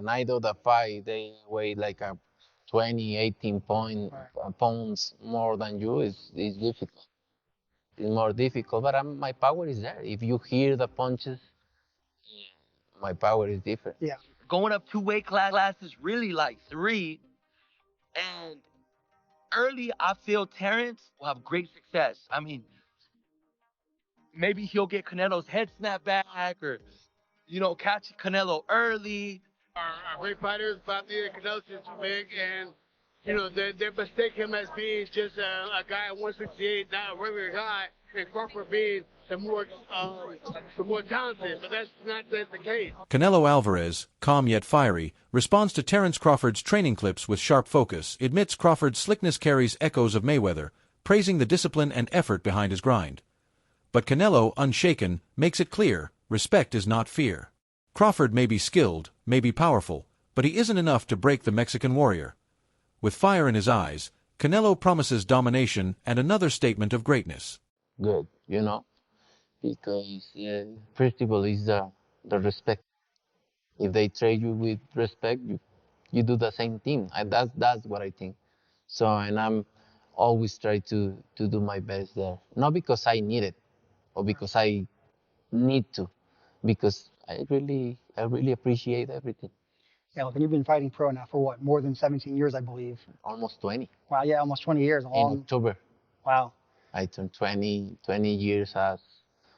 night of the fight, they weigh like a 20, 18 pounds more than you. It's difficult. It's more difficult, but my power is there. If you hear the punches, my power is different. Yeah. Going up two weight classes, really like three. And early, I feel Terence will have great success. I mean, maybe he'll get Canelo's head snapped back or, catch Canelo early. Our great fighters, Bobby and Canelo's just big, and they mistake him as being just a guy at 168, not a regular guy, and Crawford being the more talented, but that's not the case. Canelo Alvarez, calm yet fiery, responds to Terence Crawford's training clips with sharp focus, admits Crawford's slickness carries echoes of Mayweather, praising the discipline and effort behind his grind. But Canelo, unshaken, makes it clear, respect is not fear. Crawford may be skilled, may be powerful, but he isn't enough to break the Mexican warrior. With fire in his eyes, Canelo promises domination and another statement of greatness. Good, because first of all is the respect. If they treat you with respect, you do the same thing. That's what I think. So, and I'm always try to do my best there. Not because I need it or because I need to, because I really appreciate everything. Yeah, look, and you've been fighting pro now for what, more than 17 years, I believe. Almost 20. Wow, yeah, almost 20 years. In October. Wow. I turned 20 years as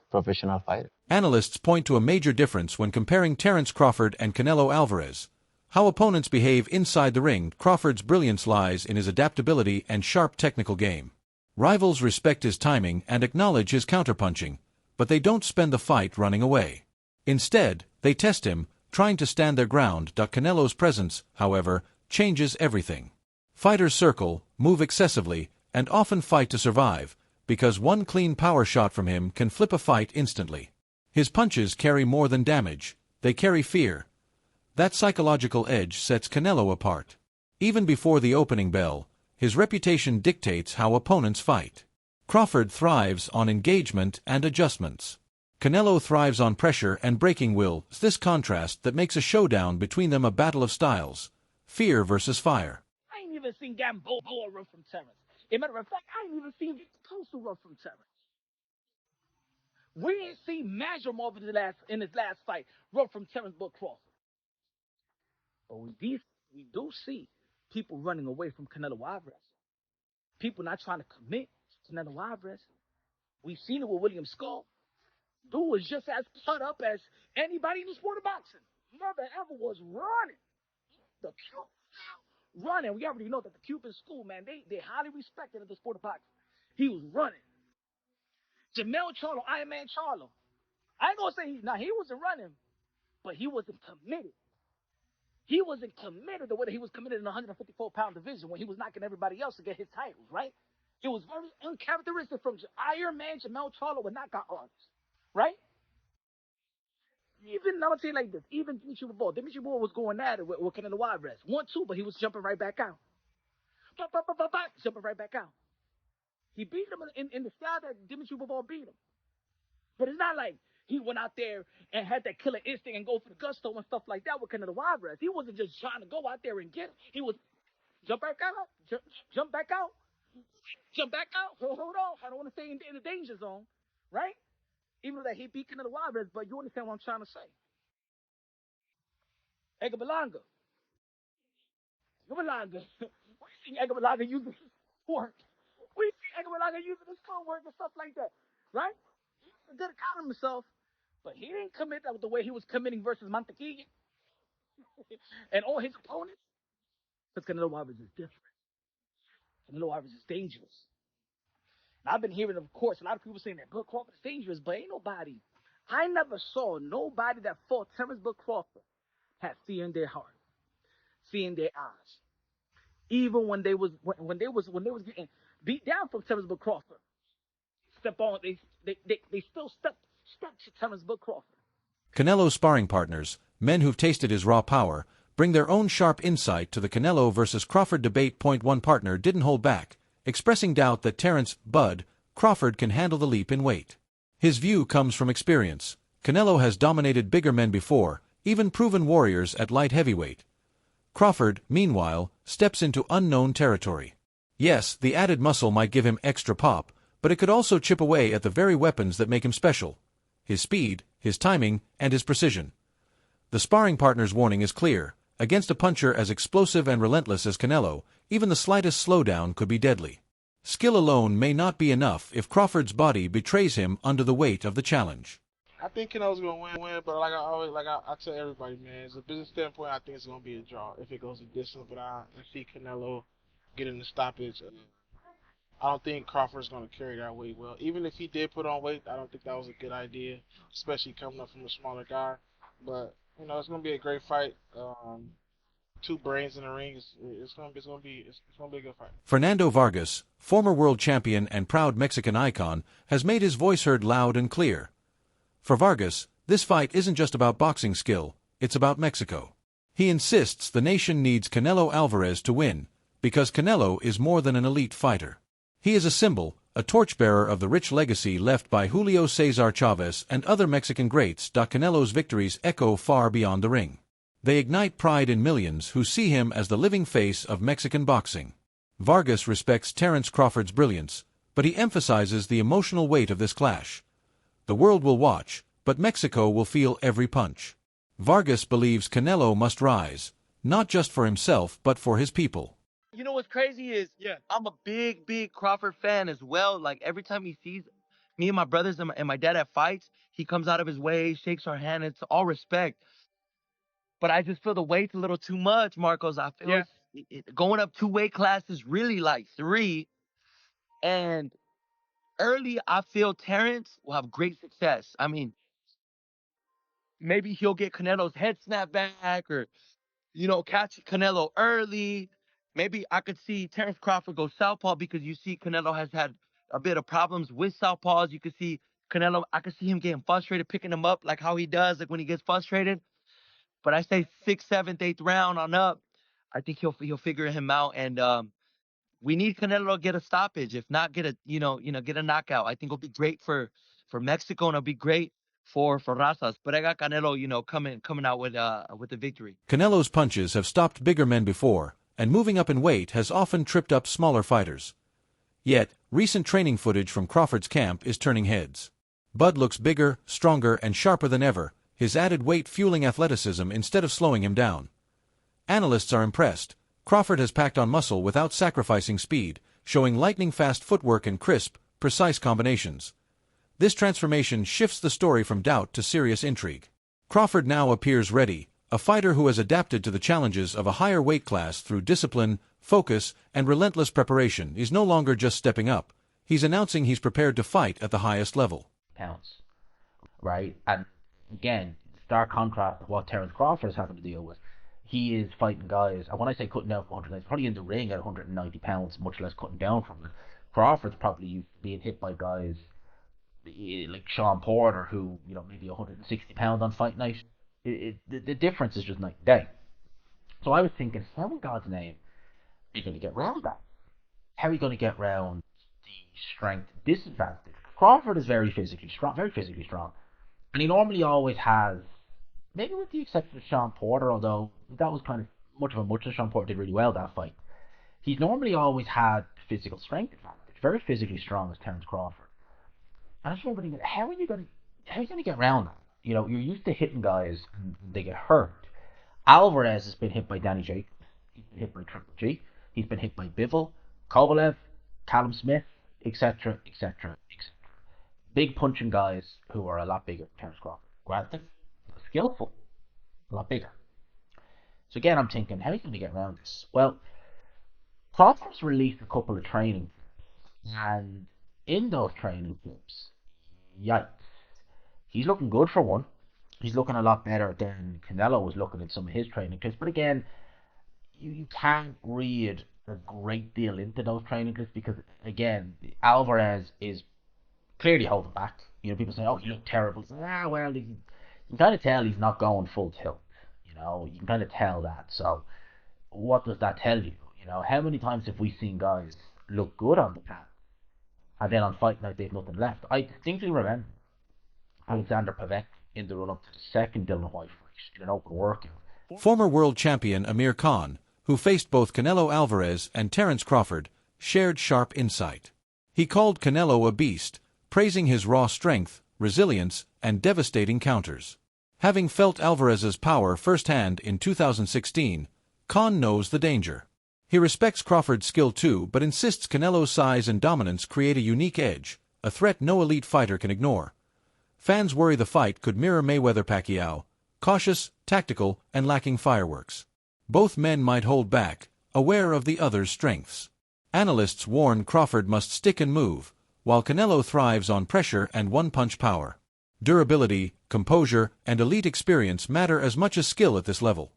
professional fighter. Analysts point to a major difference when comparing Terence Crawford and Canelo Alvarez. How opponents behave inside the ring. Crawford's brilliance lies in his adaptability and sharp technical game. Rivals respect his timing and acknowledge his counterpunching, but they don't spend the fight running away. Instead, they test him, trying to stand their ground. Canelo's presence, however, changes everything. Fighters circle, move excessively, and often fight to survive, because one clean power shot from him can flip a fight instantly. His punches carry more than damage, they carry fear. That psychological edge sets Canelo apart. Even before the opening bell, his reputation dictates how opponents fight. Crawford thrives on engagement and adjustments. Canelo thrives on pressure and breaking will. It's this contrast that makes a showdown between them a battle of styles. Fear versus fire. I ain't even seen Gamboa run from Terence. As a matter of fact, I ain't even seen Coastal run from Terence. We ain't seen Majormov in his last fight run from Terence Crawford. But we do see people running away from Canelo Alvarez. People not trying to commit to Canelo Alvarez. We've seen it with William Skull. Dude was just as cut up as anybody in the sport of boxing. Never ever was running. The Cuban running. We already know that the Cuban school, man, they highly respected in the sport of boxing. He was running. Jamel Charlo, Iron Man Charlo. I ain't gonna say he wasn't running, but he wasn't committed. He wasn't committed the way that he was committed in the 154-pound division when he was knocking everybody else to get his titles, right? It was very uncharacteristic from Iron Man Jamel Charlo with knockout artists, right? Even, I'm gonna tell you like this, even Dimitri Bivol was going at it with Canelo Alvarez. 1-2, but he was jumping right back out. Jumping right back out. He beat him in the style that Dimitri Bivol beat him. But it's not like he went out there and had that killer instinct and go for the gusto and stuff like that with Canelo Alvarez. He wasn't just trying to go out there and get him. He was jump back out, jump back out, jump back out. Hold on, I don't want to stay in the danger zone, right? Even though that he beat Canelo Alvarez, but you understand what I'm trying to say. Edgar Berlanga. We see Edgar Berlanga using his footwork. We see Edgar Berlanga using his footwork and stuff like that, right? He's a good account of himself, but he didn't commit that the way he was committing versus Montequilla and all his opponents. Because Canelo Alvarez is different. Canelo Alvarez is dangerous. And I've been hearing, of course, a lot of people saying that Bud Crawford is dangerous, but ain't nobody. I never saw nobody that fought Terence Bud Crawford had fear in their heart, fear in their eyes. Even when they was getting beat down from Terence Bud Crawford, they still stuck to Terence Bud Crawford. Canelo's sparring partners, men who've tasted his raw power, bring their own sharp insight to the Canelo versus Crawford debate. One partner didn't hold back, expressing doubt that Terence "Bud" Crawford can handle the leap in weight. His view comes from experience. Canelo has dominated bigger men before, even proven warriors at light heavyweight. Crawford, meanwhile, steps into unknown territory. Yes, the added muscle might give him extra pop, but it could also chip away at the very weapons that make him special: his speed, his timing, and his precision. The sparring partner's warning is clear: against a puncher as explosive and relentless as Canelo, even the slightest slowdown could be deadly. Skill alone may not be enough if Crawford's body betrays him under the weight of the challenge. I think Canelo's gonna win, but like I always, I tell everybody, man, as a business standpoint, I think it's gonna be a draw if it goes a distance. But I see Canelo getting the stoppage. I don't think Crawford's gonna carry that weight well. Even if he did put on weight, I don't think that was a good idea, especially coming up from a smaller guy. But it's gonna be a great fight. Two brains in the ring. It's gonna be a good fight. Fernando Vargas, former world champion and proud Mexican icon, has made his voice heard loud and clear. For Vargas, this fight isn't just about boxing skill, it's about Mexico. He insists the nation needs Canelo Alvarez to win, because Canelo is more than an elite fighter. He is a symbol, a torchbearer of the rich legacy left by Julio Cesar Chavez and other Mexican greats. Canelo's victories echo far beyond the ring. They ignite pride in millions who see him as the living face of Mexican boxing. Vargas respects Terence Crawford's brilliance, but he emphasizes the emotional weight of this clash. The world will watch, but Mexico will feel every punch. Vargas believes Canelo must rise, not just for himself but for his people. You know what's crazy is, I'm a big Crawford fan as well. Like, every time he sees me and my brothers and my dad at fights, he comes out of his way, shakes our hand. It's all respect. But I just feel the weight's a little too much, Marcos. I feel going up 2 weight classes, really like 3. And early, I feel Terence will have great success. I mean, maybe he'll get Canelo's head snapped back, or, catch Canelo early. Maybe I could see Terence Crawford go southpaw, because you see Canelo has had a bit of problems with southpaws. You could see Canelo, I could see him getting frustrated, picking him up like how he does, like when he gets frustrated. But I say 6th, 7th, 8th round on up, I think he'll figure him out. And we need Canelo to get a stoppage, if not get a knockout. I think it'll be great for Mexico, and it'll be great for Razas. But I got Canelo, coming out with the victory. Canelo's punches have stopped bigger men before, and moving up in weight has often tripped up smaller fighters. Yet, recent training footage from Crawford's camp is turning heads. Bud looks bigger, stronger, and sharper than ever, his added weight fueling athleticism instead of slowing him down. Analysts are impressed. Crawford has packed on muscle without sacrificing speed, showing lightning-fast footwork and crisp, precise combinations. This transformation shifts the story from doubt to serious intrigue. Crawford now appears ready, a fighter who has adapted to the challenges of a higher weight class through discipline, focus, and relentless preparation. Is no longer just stepping up. He's announcing he's prepared to fight at the highest level. Pounds, right? And again, stark contrast to what Terence Crawford is having to deal with. He is fighting guys, and when I say cutting down from 190, probably in the ring at 190 pounds, much less cutting down from it. Crawford's probably used to being hit by guys like Sean Porter, who, maybe 160 pounds on fight night. The difference is just night and day. So I was thinking, how in God's name are you going to get around that? How are you going to get around the strength disadvantage? Crawford is very physically strong, and he normally always has, maybe with the exception of Sean Porter, although that was kind of much of a muchness. Sean Porter did really well that fight. He's normally always had physical strength advantage, very physically strong as Terence Crawford. And I just remember thinking, how are you going to get around that? You're used to hitting guys and they get hurt. Alvarez has been hit by Danny Jacobs. He's been hit by Triple G. He's been hit by Bivol, Kovalev, Callum Smith, etc., etc., etc. Big punching guys who are a lot bigger than Terence Crawford. Granted, skillful, a lot bigger. So again, I'm thinking, how are you going to get around this? Well, Crawford's released a couple of training clips, and in those training clips, yikes, he's looking good for one. He's looking a lot better than Canelo was looking in some of his training clips. But again, you can't read a great deal into those training clips because, again, Alvarez is clearly holding back. People say, oh, he looked terrible. Well, you can kind of tell he's not going full tilt. You can kind of tell that. So what does that tell you? How many times have we seen guys look good on the pad, and then on fight night they've nothing left? I distinctly remember Alexander Pavek in the run-up to the second Dylan White fight. in an open workout. Former world champion Amir Khan, who faced both Canelo Alvarez and Terence Crawford, shared sharp insight. He called Canelo a beast, praising his raw strength, resilience, and devastating counters. Having felt Alvarez's power firsthand in 2016, Khan knows the danger. He respects Crawford's skill too, but insists Canelo's size and dominance create a unique edge, a threat no elite fighter can ignore. Fans worry the fight could mirror Mayweather-Pacquiao, cautious, tactical, and lacking fireworks. Both men might hold back, aware of the other's strengths. Analysts warn Crawford must stick and move, while Canelo thrives on pressure and one-punch power. Durability, composure, and elite experience matter as much as skill at this level.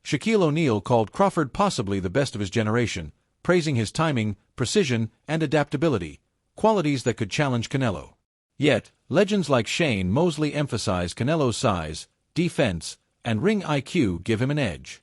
Shaquille O'Neal called Crawford possibly the best of his generation, praising his timing, precision, and adaptability, qualities that could challenge Canelo. Yet, legends like Shane Mosley emphasize Canelo's size, defense, and ring IQ give him an edge.